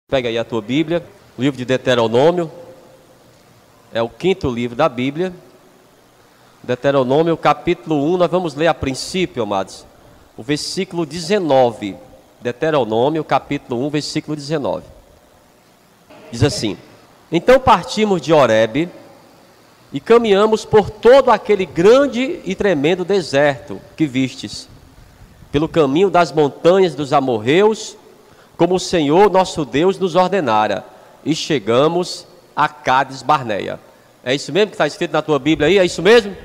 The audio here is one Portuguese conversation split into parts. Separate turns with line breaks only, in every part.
Pega aí a tua Bíblia, o livro de Deuteronômio, é o 5º livro da Bíblia. Deuteronômio, capítulo 1, nós vamos ler a princípio, amados, o versículo 19. Deuteronômio, capítulo 1, versículo 19. Diz assim: Então partimos de Horebe e caminhamos por todo aquele grande e tremendo deserto que vistes, pelo caminho das montanhas dos amorreus, como o Senhor nosso Deus nos ordenara, e chegamos a Cádiz Barneia. É isso mesmo que está escrito na tua Bíblia aí? É isso mesmo?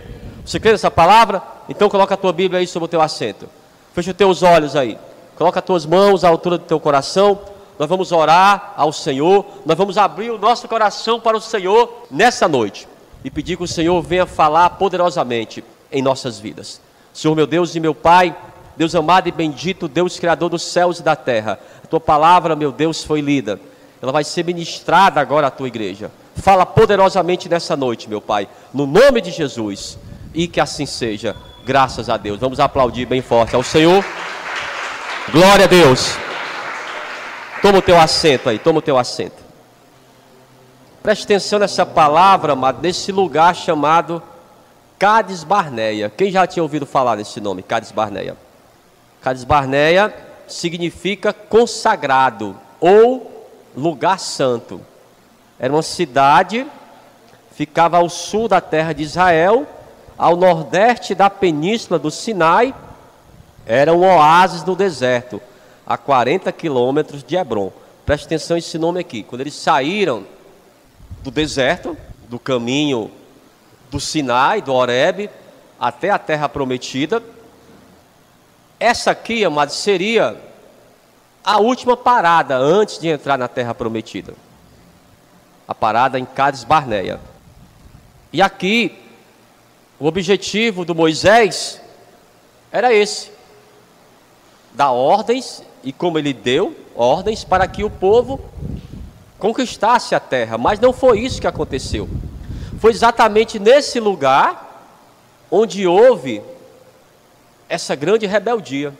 Você crê nessa palavra? Então coloca a tua Bíblia aí sobre o teu assento. Fecha os teus olhos aí. Coloca as tuas mãos à altura do teu coração. Nós vamos orar ao Senhor. Nós vamos abrir o nosso coração para o Senhor nessa noite e pedir que o Senhor venha falar poderosamente em nossas vidas. Senhor meu Deus e meu Pai, Deus amado e bendito, Deus criador dos céus e da terra, a tua palavra, meu Deus, foi lida. Ela vai ser ministrada agora à tua igreja. Fala poderosamente nessa noite, meu Pai, no nome de Jesus, e que assim seja, graças a Deus. Vamos aplaudir bem forte ao Senhor. Glória a Deus. Toma o teu assento aí, toma o teu assento. Preste atenção nessa palavra, amado, nesse lugar chamado Cádiz Barneia. Quem já tinha ouvido falar nesse nome, Cádiz Barneia? Cádiz Barneia significa consagrado ou lugar santo. Era uma cidade, ficava ao sul da terra de Israel, ao nordeste da península do Sinai. Era um oásis no deserto, a 40 quilômetros de Hebrom. Preste atenção nesse nome aqui. Quando eles saíram do deserto, do caminho do Sinai, do Horebe, até a terra prometida, essa aqui, amados, seria a última parada antes de entrar na terra prometida. A parada em Cádiz Barneia. E aqui, o objetivo do Moisés era esse: dar ordens, e como ele deu ordens para que o povo conquistasse a terra. Mas não foi isso que aconteceu. Foi exatamente nesse lugar onde houve essa grande rebeldia.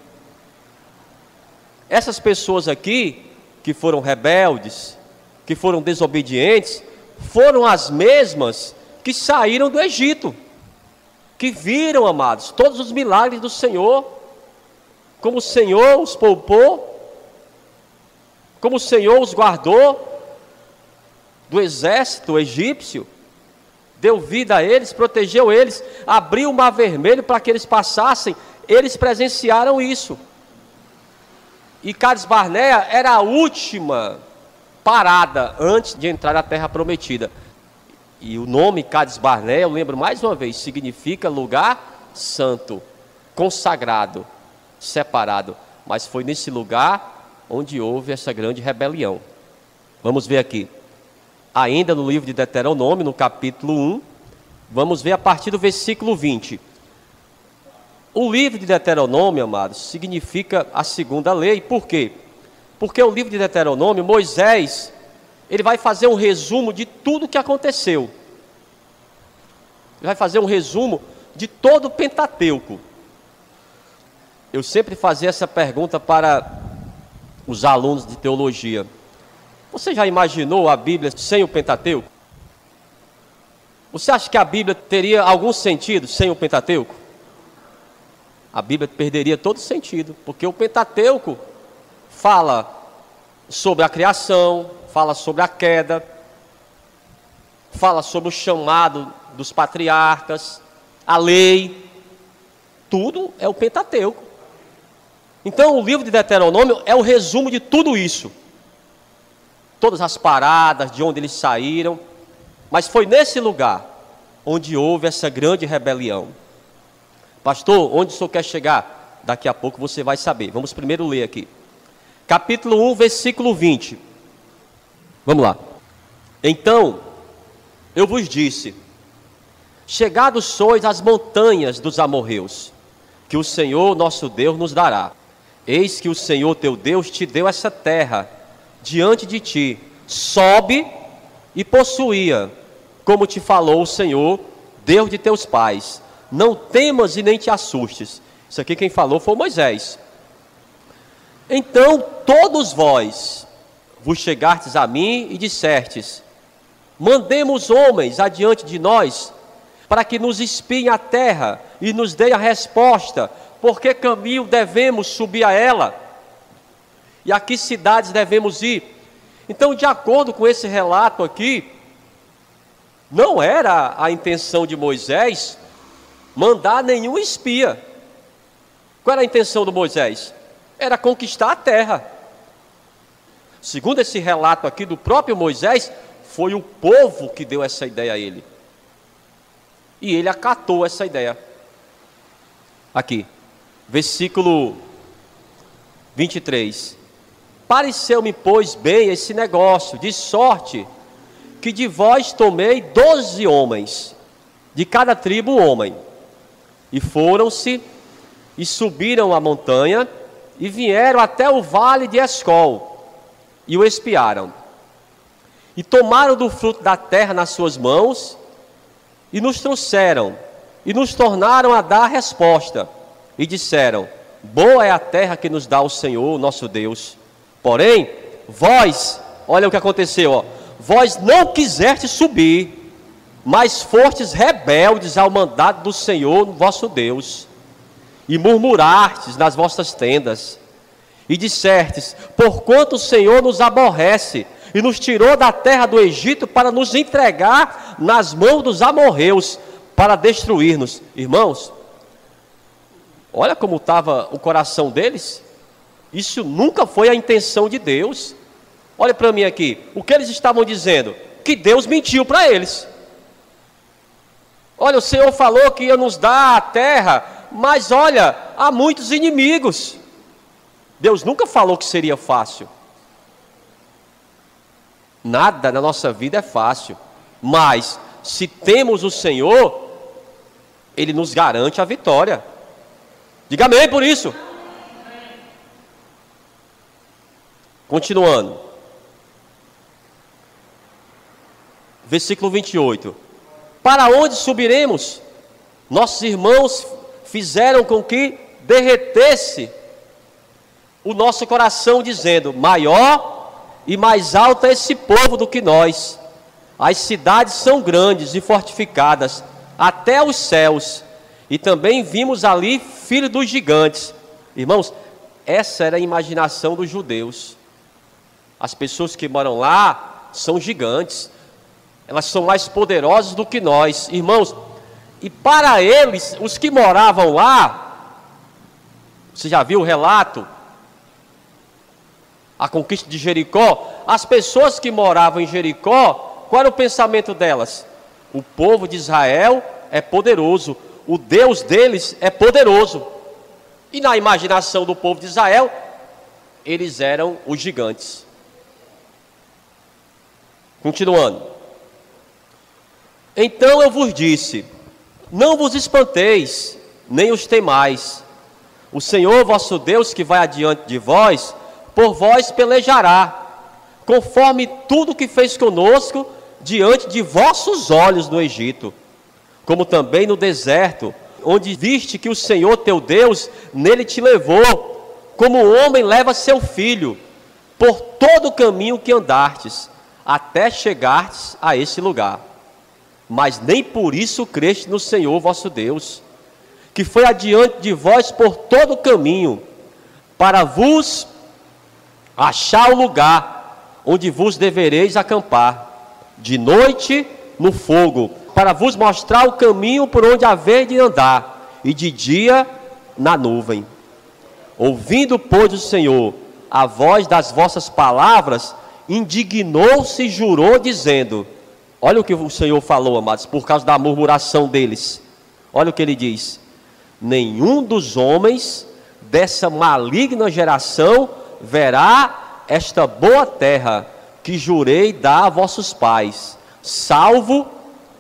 Essas pessoas aqui, que foram rebeldes, que foram desobedientes, foram as mesmas que saíram do Egito, que viram, amados, todos os milagres do Senhor, como o Senhor os poupou, como o Senhor os guardou do exército egípcio, deu vida a eles, protegeu eles, abriu o mar vermelho para que eles passassem. Eles presenciaram isso. E Cádiz Barneia era a última parada antes de entrar na terra prometida. E o nome Cádiz Barneia, eu lembro mais uma vez, significa lugar santo, consagrado, separado. Mas foi nesse lugar onde houve essa grande rebelião. Vamos ver aqui. Ainda no livro de Deuteronômio, no capítulo 1, vamos ver a partir do versículo 20. O livro de Deuteronômio, amados, significa a segunda lei. Por quê? Porque o livro de Deuteronômio, Moisés, ele vai fazer um resumo de tudo o que aconteceu. Ele vai fazer um resumo de todo o Pentateuco. Eu sempre fazia essa pergunta para os alunos de teologia. Você já imaginou a Bíblia sem o Pentateuco? Você acha que a Bíblia teria algum sentido sem o Pentateuco? A Bíblia perderia todo sentido, porque o Pentateuco fala sobre a criação, fala sobre a queda, fala sobre o chamado dos patriarcas, a lei, tudo é o Pentateuco. Então o livro de Deuteronômio é o resumo de tudo isso. Todas as paradas, de onde eles saíram, mas foi nesse lugar onde houve essa grande rebelião. Pastor, onde o senhor quer chegar? Daqui a pouco você vai saber. Vamos primeiro ler aqui. Capítulo 1, versículo 20. Vamos lá. Então, eu vos disse: chegados sois às montanhas dos amorreus, que o Senhor nosso Deus nos dará. Eis que o Senhor teu Deus te deu essa terra diante de ti. Sobe e possuía, como te falou o Senhor, Deus de teus pais. Não temas e nem te assustes. Isso aqui quem falou foi Moisés. Então todos vós vos chegastes a mim e dissertes: mandemos homens adiante de nós, para que nos espiem a terra e nos deem a resposta, por que caminho devemos subir a ela? E a que cidades devemos ir? Então, de acordo com esse relato aqui, não era a intenção de Moisés mandar nenhum espia. Qual era a intenção de Moisés? Era conquistar a terra. Segundo esse relato aqui do próprio Moisés, foi o povo que deu essa ideia a ele. E ele acatou essa ideia. Aqui, versículo 23. Pareceu-me, pois, bem esse negócio, de sorte que de vós tomei 12 homens, de cada tribo um homem. E foram-se, e subiram a montanha, e vieram até o vale de Escol, e o espiaram. E tomaram do fruto da terra nas suas mãos, e nos trouxeram, e nos tornaram a dar a resposta. E disseram: boa é a terra que nos dá o Senhor, nosso Deus. Porém, vós, olha o que aconteceu, ó, vós não quisestes subir, mas fostes rebeldes ao mandado do Senhor, vosso Deus, e murmurastes nas vossas tendas, e dissertes: porquanto o Senhor nos aborrece, e nos tirou da terra do Egito para nos entregar nas mãos dos amorreus, para destruir-nos. Irmãos, olha como estava o coração deles. Isso nunca foi a intenção de Deus. Olha para mim aqui, o que eles estavam dizendo? Que Deus mentiu para eles. Olha, o Senhor falou que ia nos dar a terra, mas olha, há muitos inimigos. Deus nunca falou que seria fácil. Nada na nossa vida é fácil, mas se temos o Senhor, Ele nos garante a vitória. Diga amém por isso. Continuando. Versículo 28. Para onde subiremos? Nossos irmãos fizeram com que derretesse o nosso coração, dizendo: maior e mais alto é esse povo do que nós. As cidades são grandes e fortificadas até os céus, e também vimos ali filhos dos gigantes. Irmãos, essa era a imaginação dos judeus. As pessoas que moram lá são gigantes, elas são mais poderosas do que nós, irmãos. E para eles, os que moravam lá, você já viu o relato? A conquista de Jericó, as pessoas que moravam em Jericó, qual era o pensamento delas? O povo de Israel é poderoso, o Deus deles é poderoso. E na imaginação do povo de Israel, eles eram os gigantes. Continuando. Então eu vos disse: não vos espanteis, nem os temais. O Senhor vosso Deus, que vai adiante de vós, por vós pelejará, conforme tudo que fez conosco diante de vossos olhos no Egito, como também no deserto, onde viste que o Senhor teu Deus nele te levou, como o homem leva seu filho, por todo o caminho que andastes, até chegardes a esse lugar. Mas nem por isso creste no Senhor vosso Deus, que foi adiante de vós por todo o caminho, para vos achar o lugar onde vos devereis acampar, de noite no fogo, para vos mostrar o caminho por onde haveis de andar, e de dia na nuvem. Ouvindo, pois, o Senhor a voz das vossas palavras, indignou-se e jurou, dizendo: olha o que o Senhor falou, amados, por causa da murmuração deles. Olha o que ele diz: nenhum dos homens dessa maligna geração verá esta boa terra que jurei dar a vossos pais, salvo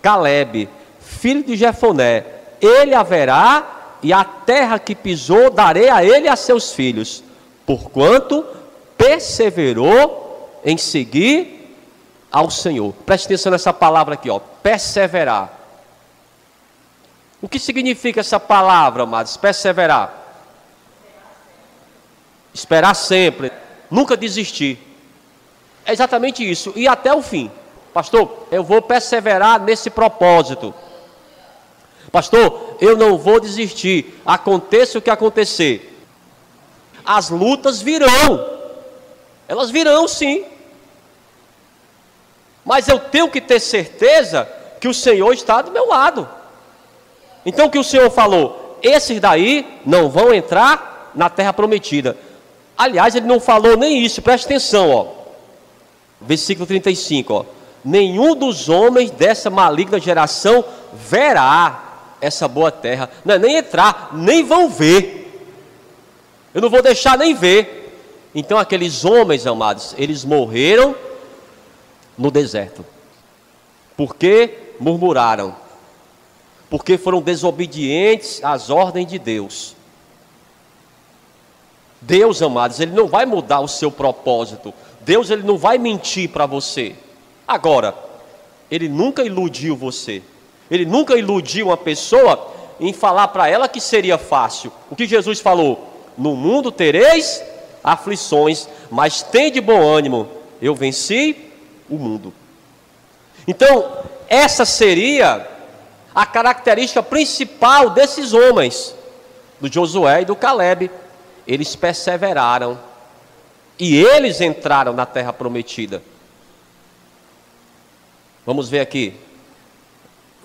Calebe, filho de Jefoné. Ele a verá, e a terra que pisou darei a ele e a seus filhos, porquanto perseverou em seguir ao Senhor. Preste atenção nessa palavra aqui, ó, perseverar. O que significa essa palavra, amados? Perseverar. Esperar sempre, nunca desistir. É exatamente isso, e até o fim. Pastor, eu vou perseverar nesse propósito. Pastor, eu não vou desistir, aconteça o que acontecer. As lutas virão, elas virão sim. Mas eu tenho que ter certeza que o Senhor está do meu lado. Então o que o Senhor falou, esses daí não vão entrar na terra prometida. Aliás, ele não falou nem isso, preste atenção, ó. Versículo 35, ó. Nenhum dos homens dessa maligna geração verá essa boa terra. Não é nem entrar, nem vão ver. Eu não vou deixar nem ver. Então aqueles homens, amados, eles morreram no deserto. Porque murmuraram. Porque foram desobedientes às ordens de Deus. Deus, amados, Ele não vai mudar o seu propósito. Deus, Ele não vai mentir para você. Agora, Ele nunca iludiu você. Ele nunca iludiu uma pessoa em falar para ela que seria fácil. O que Jesus falou? No mundo tereis aflições, mas tende bom ânimo. Eu venci o mundo. Então, essa seria a característica principal desses homens, do Josué e do Caleb. Eles perseveraram e eles entraram na terra prometida. Vamos ver aqui.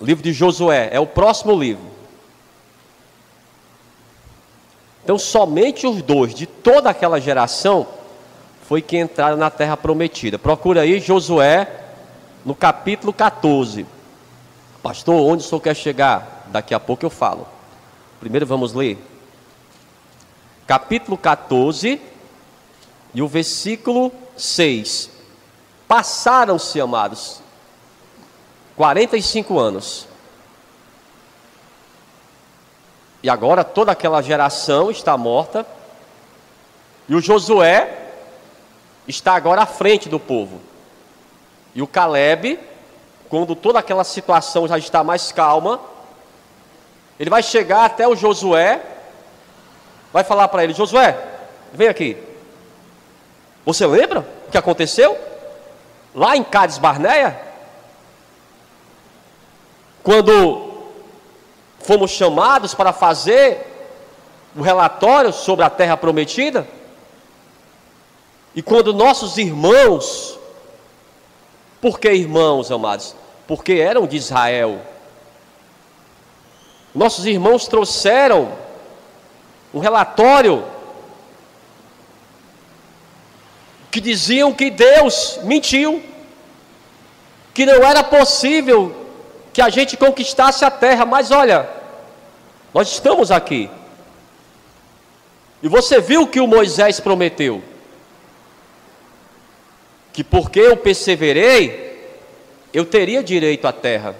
O livro de Josué é o próximo livro. Então somente os dois de toda aquela geração foi que entraram na terra prometida. Procura aí Josué no capítulo 14. Pastor, onde o senhor quer chegar? Daqui a pouco eu falo. Primeiro vamos ler. Capítulo 14 e o versículo 6. Passaram-se, amados, 45 anos. E agora toda aquela geração está morta. E o Josué está agora à frente do povo. E o Caleb, quando toda aquela situação já está mais calma, ele vai chegar até o Josué, vai falar para ele: Josué, vem aqui. Você lembra o que aconteceu? Lá em Cádiz Barneia? Quando fomos chamados para fazer o relatório sobre a terra prometida, e quando nossos irmãos, por que irmãos, amados? Porque eram de Israel. Nossos irmãos trouxeram um relatório que diziam que Deus mentiu, que não era possível que a gente conquistasse a terra. Mas olha, nós estamos aqui. E você viu que o Moisés prometeu? Que porque eu perseverei, eu teria direito à terra.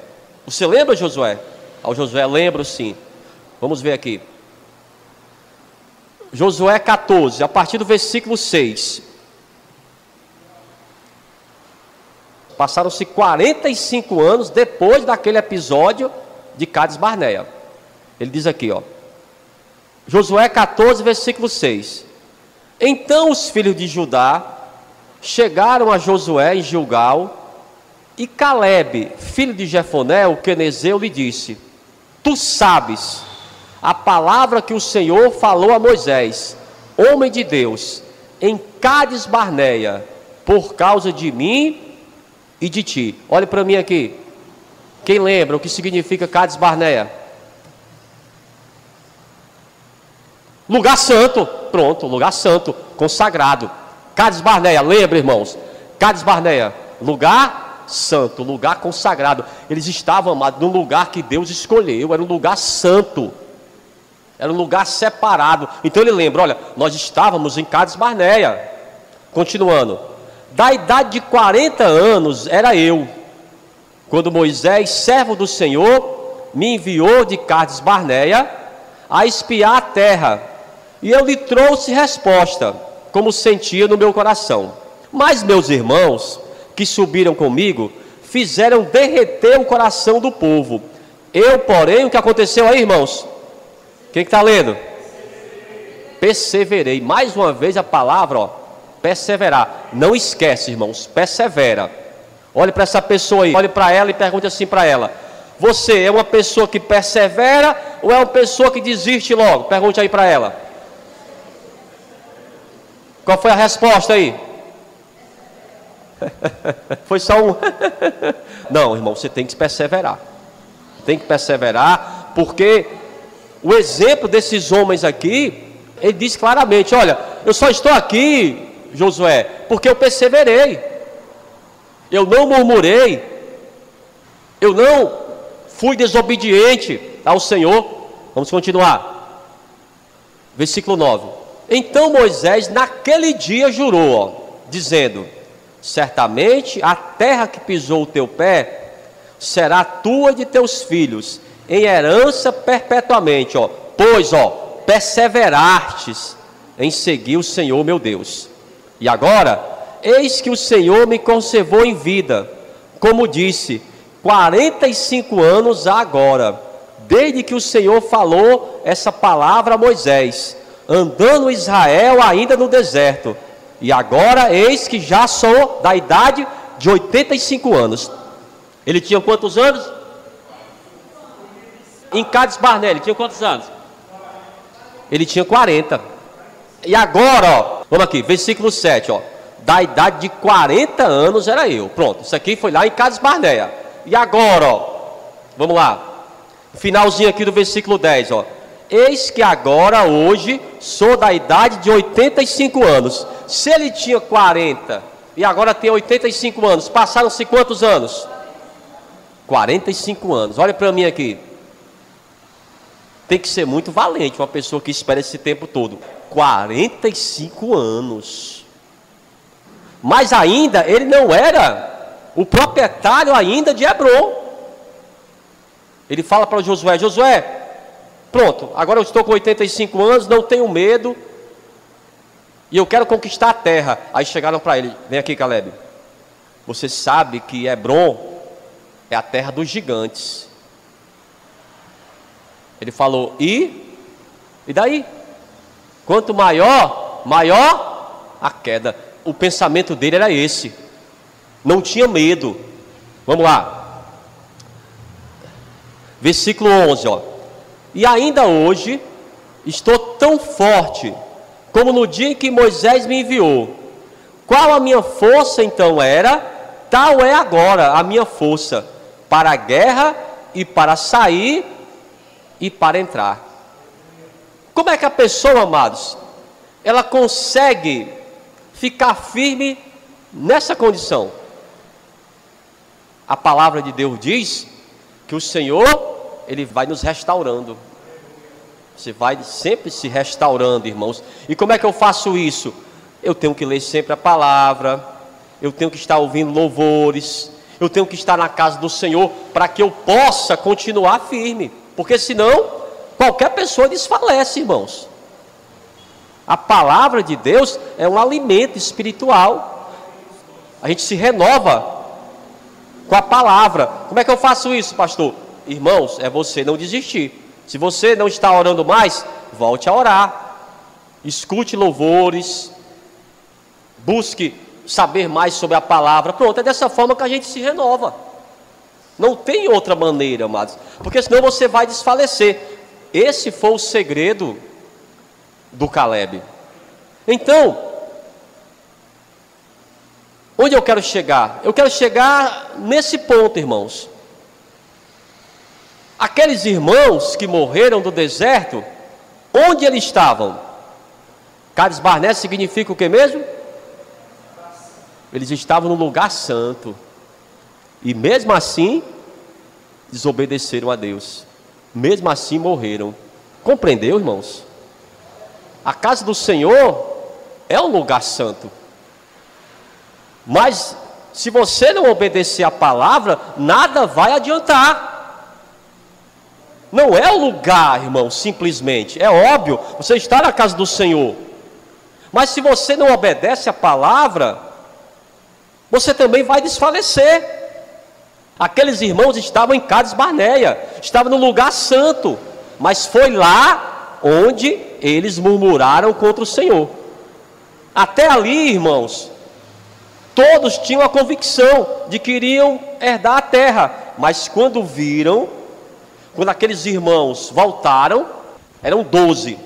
Você lembra, Josué? Ao Josué, lembro sim. Vamos ver aqui. Josué 14, a partir do versículo 6. Passaram-se 45 anos depois daquele episódio de Cádiz Barneia. Ele diz aqui, ó. Josué 14, versículo 6. Então os filhos de Judá chegaram a Josué em Gilgal, e Caleb, filho de Jefoné, o quenezeu, lhe disse: Tu sabes a palavra que o Senhor falou a Moisés, homem de Deus, em Cádiz Barneia, por causa de mim e de ti. Olhe para mim aqui. Quem lembra o que significa Cádiz Barneia? Lugar santo. Pronto, lugar santo, consagrado. Cádiz Barneia, lembra, irmãos? Cádiz Barneia, lugar santo, lugar consagrado. Eles estavam, amados, num lugar que Deus escolheu. Era um lugar santo, era um lugar separado. Então ele lembra: olha, nós estávamos em Cádiz Barneia. Continuando. Da idade de 40 anos era eu, quando Moisés, servo do Senhor, me enviou de Cádiz Barneia a espiar a terra, e eu lhe trouxe resposta, como sentia no meu coração. Mas meus irmãos, que subiram comigo, fizeram derreter o coração do povo. Eu, porém, o que aconteceu aí, irmãos? Quem está lendo? Perseverei. Mais uma vez a palavra, ó, Perseverar. Não esquece, irmãos, persevera. Olhe para essa pessoa aí, olhe para ela e pergunte assim para ela: você é uma pessoa que persevera ou é uma pessoa que desiste logo? Pergunte aí para ela. Qual foi a resposta aí? Foi só um. Não, irmão, você tem que perseverar. Tem que perseverar, porque o exemplo desses homens aqui, ele diz claramente: olha, eu só estou aqui, Josué, porque eu perseverei. Eu não murmurei. Eu não fui desobediente ao Senhor. Vamos continuar. Versículo 9. Então Moisés naquele dia jurou, ó, dizendo: certamente a terra que pisou o teu pé será tua e de teus filhos em herança perpetuamente, ó, pois, ó, perseverastes em seguir o Senhor meu Deus. E agora, eis que o Senhor me conservou em vida, como disse, 45 anos agora, desde que o Senhor falou essa palavra a Moisés, andando Israel ainda no deserto. E agora, eis que já sou da idade de 85 anos. Ele tinha quantos anos? Em Cades Barnea, ele tinha quantos anos? Ele tinha 40. E agora, ó, vamos aqui, versículo 7, ó. Da idade de 40 anos era eu. Pronto, isso aqui foi lá em Cades Barnea. E agora, ó, vamos lá. Finalzinho aqui do versículo 10, ó. Eis que agora, hoje, sou da idade de 85 anos. Se ele tinha 40 e agora tem 85 anos, passaram-se quantos anos? 45 anos. Olha para mim aqui. Tem que ser muito valente uma pessoa que espera esse tempo todo. 45 anos. Mas ainda ele não era o proprietário ainda de Hebron. Ele fala para Josué: Josué, pronto, agora eu estou com 85 anos, não tenho medo, e eu quero conquistar a terra. Aí chegaram para ele: vem aqui, Caleb, você sabe que Hebron é a terra dos gigantes. Ele falou: e daí? Quanto maior a queda. O pensamento dele era esse, não tinha medo. Vamos lá, versículo 11, ó. E ainda hoje estou tão forte como no dia em que Moisés me enviou. Qual a minha força então era, tal é agora a minha força para a guerra e para sair e para entrar. Como é que a pessoa, amados, ela consegue ficar firme nessa condição? A palavra de Deus diz que o Senhor, Ele vai nos restaurando. Você vai sempre se restaurando, irmãos. E como é que eu faço isso? Eu tenho que ler sempre a palavra, eu tenho que estar ouvindo louvores, eu tenho que estar na casa do Senhor, para que eu possa continuar firme, porque senão qualquer pessoa desfalece, irmãos. A palavra de Deus é um alimento espiritual. A gente se renova com a palavra. Como é que eu faço isso, pastor? Irmãos, é você não desistir. Se você não está orando mais, volte a orar. Escute louvores. Busque saber mais sobre a palavra. Pronto, é dessa forma que a gente se renova. Não tem outra maneira, amados, porque senão você vai desfalecer. Esse foi o segredo do Caleb. Então, onde eu quero chegar? Eu quero chegar nesse ponto, irmãos. Aqueles irmãos que morreram do deserto, onde eles estavam? Cades Barnea significa o que mesmo? Eles estavam no lugar santo. E mesmo assim, desobedeceram a Deus. Mesmo assim morreram. Compreendeu, irmãos? A casa do Senhor é um lugar santo. Mas se você não obedecer a palavra, nada vai adiantar. Não é o lugar, irmão, simplesmente. É óbvio, você está na casa do Senhor. Mas se você não obedece a palavra, você também vai desfalecer. Aqueles irmãos estavam em Cades Barnea, estavam no lugar santo, mas foi lá onde eles murmuraram contra o Senhor. Até ali, irmãos, todos tinham a convicção de que iriam herdar a terra, mas quando aqueles irmãos voltaram, eram 12,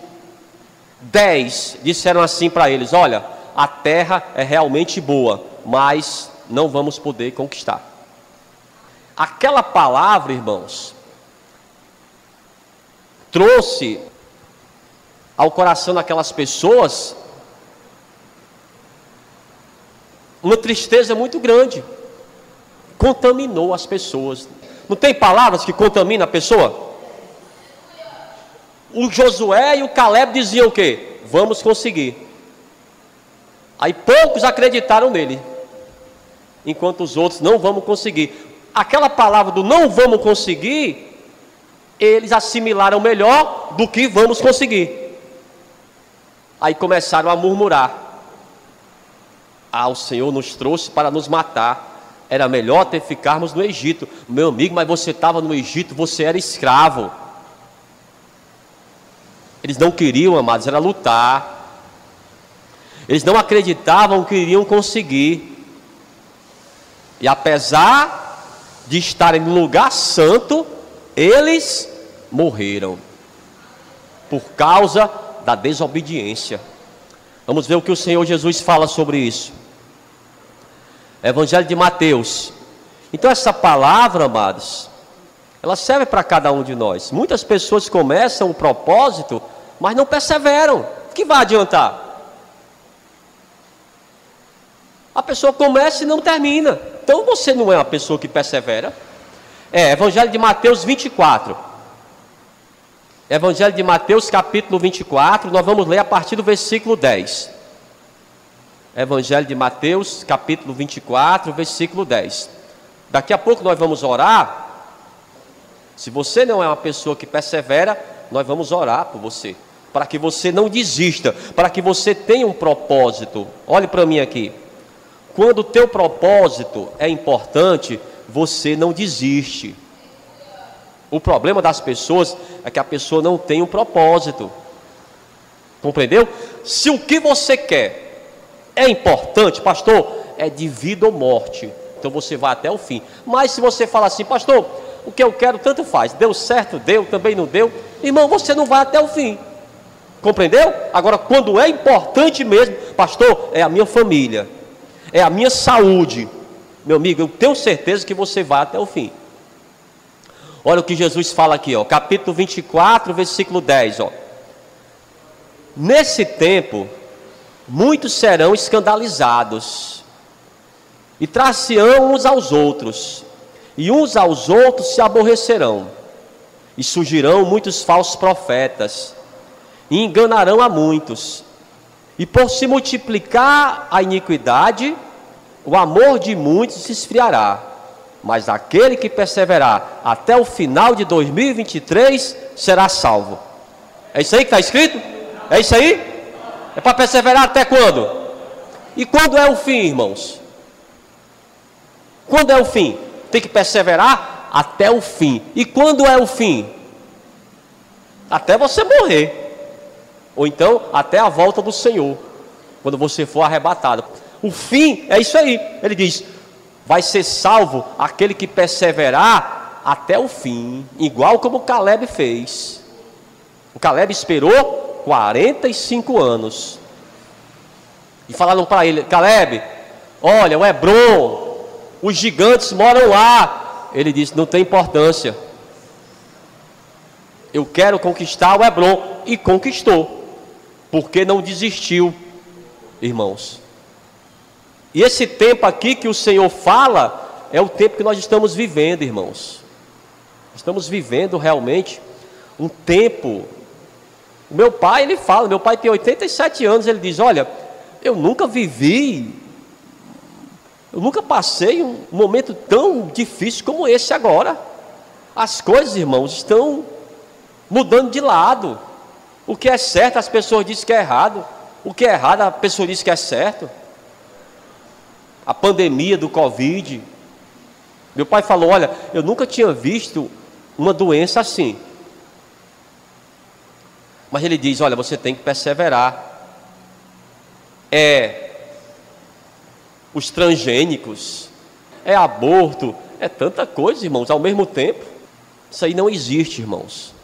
10 disseram assim para eles: olha, a terra é realmente boa, mas não vamos poder conquistar. Aquela palavra, irmãos, trouxe ao coração daquelas pessoas uma tristeza muito grande, contaminou as pessoas. Não tem palavras que contaminam a pessoa? O Josué e o Caleb diziam o quê? Vamos conseguir. Aí poucos acreditaram nele, enquanto os outros não vamos conseguir. Aquela palavra do não vamos conseguir, eles assimilaram melhor do que vamos conseguir. Aí começaram a murmurar: o Senhor nos trouxe para nos matar, era melhor ter ficarmos no Egito. Meu amigo, mas você estava no Egito, você era escravo. Eles não queriam, amados, era lutar. Eles não acreditavam que iriam conseguir. E apesar de estarem no lugar santo, eles morreram por causa da desobediência. Vamos ver o que o Senhor Jesus fala sobre isso. Evangelho de Mateus. Então essa palavra, amados, ela serve para cada um de nós. Muitas pessoas começam o propósito, mas não perseveram. O que vai adiantar? A pessoa começa e não termina. Então você não é uma pessoa que persevera. Evangelho de Mateus 24. Evangelho de Mateus capítulo 24, nós vamos ler a partir do versículo 10. Evangelho de Mateus capítulo 24, versículo 10. Daqui a pouco nós vamos orar. Se você não é uma pessoa que persevera, nós vamos orar por você, para que você não desista, para que você tenha um propósito. Olhe para mim aqui. Quando o teu propósito é importante, você não desiste. O problema das pessoas é que a pessoa não tem um propósito. Compreendeu? Se o que você quer é importante, pastor, é de vida ou morte, então você vai até o fim. Mas se você fala assim: pastor, o que eu quero tanto faz, deu certo, deu, também não deu, irmão, você não vai até o fim. Compreendeu? Agora, quando é importante mesmo, pastor, é a minha família, é a minha saúde, meu amigo, eu tenho certeza que você vai até o fim. Olha o que Jesus fala aqui, capítulo 24, versículo 10, Nesse tempo, muitos serão escandalizados, e trair-se-ão uns aos outros, e uns aos outros se aborrecerão, e surgirão muitos falsos profetas, e enganarão a muitos, e por se multiplicar a iniquidade, o amor de muitos se esfriará. Mas aquele que perseverar até o final de 2023 será salvo. É isso aí que está escrito? É isso aí? É para perseverar até quando? E quando é o fim, irmãos? Quando é o fim? Tem que perseverar até o fim. E quando é o fim? Até você morrer. Ou então até a volta do Senhor, quando você for arrebatado. O fim é isso aí. Ele diz: vai ser salvo aquele que perseverar até o fim, igual como Caleb fez. O Caleb esperou 45 anos. E falaram para ele: Caleb, olha, o Hebron, os gigantes moram lá. Ele disse: não tem importância, eu quero conquistar o Hebron. E conquistou, porque não desistiu, irmãos. E esse tempo aqui que o Senhor fala é o tempo que nós estamos vivendo, irmãos. Estamos vivendo realmente um tempo. O meu pai, ele fala, meu pai tem 87 anos, ele diz: olha, eu nunca passei um momento tão difícil como esse agora. As coisas, irmãos, estão mudando de lado. O que é certo, as pessoas dizem que é errado. O que é errado, a pessoa diz que é certo. A pandemia do Covid. Meu pai falou: olha, eu nunca tinha visto uma doença assim. Mas ele diz: olha, você tem que perseverar. é os transgênicos, é aborto, é tanta coisa, irmãos, ao mesmo tempo. Isso aí não existe, irmãos.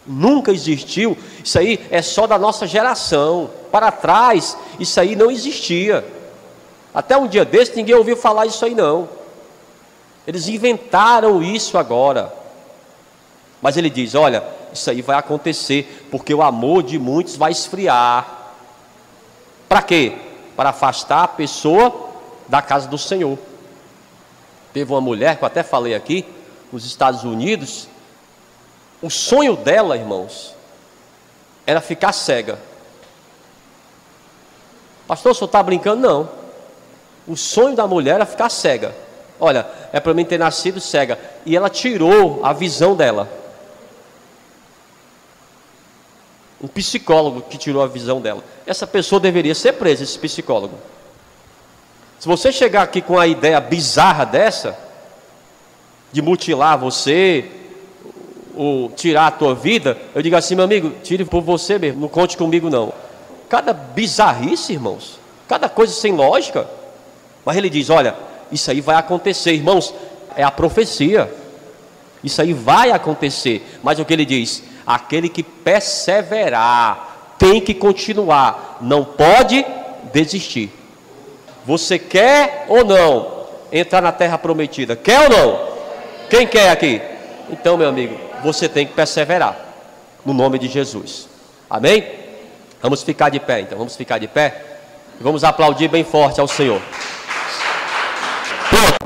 Nunca existiu. Isso aí é só da nossa geração. Para trás, isso aí não existia. Até um dia desse, ninguém ouviu falar isso aí não. Eles inventaram isso agora. Mas ele diz, olha, isso aí vai acontecer, porque o amor de muitos vai esfriar. Para quê? Para afastar a pessoa da casa do Senhor. Teve uma mulher, que eu até falei aqui, nos Estados Unidos. O sonho dela, irmãos, era ficar cega. Pastor, o senhor está brincando? Não. O sonho da mulher era ficar cega. Olha, é para mim ter nascido cega. E ela tirou a visão dela. Um psicólogo que tirou a visão dela. Essa pessoa deveria ser presa, esse psicólogo. Se você chegar aqui com a ideia bizarra dessa, de mutilar você, ou tirar a tua vida, eu digo assim, meu amigo, tire por você mesmo, não conte comigo não. Cada bizarrice, irmãos, cada coisa sem lógica. Mas ele diz, olha, isso aí vai acontecer, irmãos, é a profecia. Isso aí vai acontecer. Mas o que ele diz? Aquele que perseverar, tem que continuar, não pode desistir. Você quer ou não entrar na terra prometida? Quer ou não? Quem quer aqui? Então, meu amigo, você tem que perseverar, no nome de Jesus. Amém? Vamos ficar de pé, então. Vamos ficar de pé. Vamos aplaudir bem forte ao Senhor. Pronto.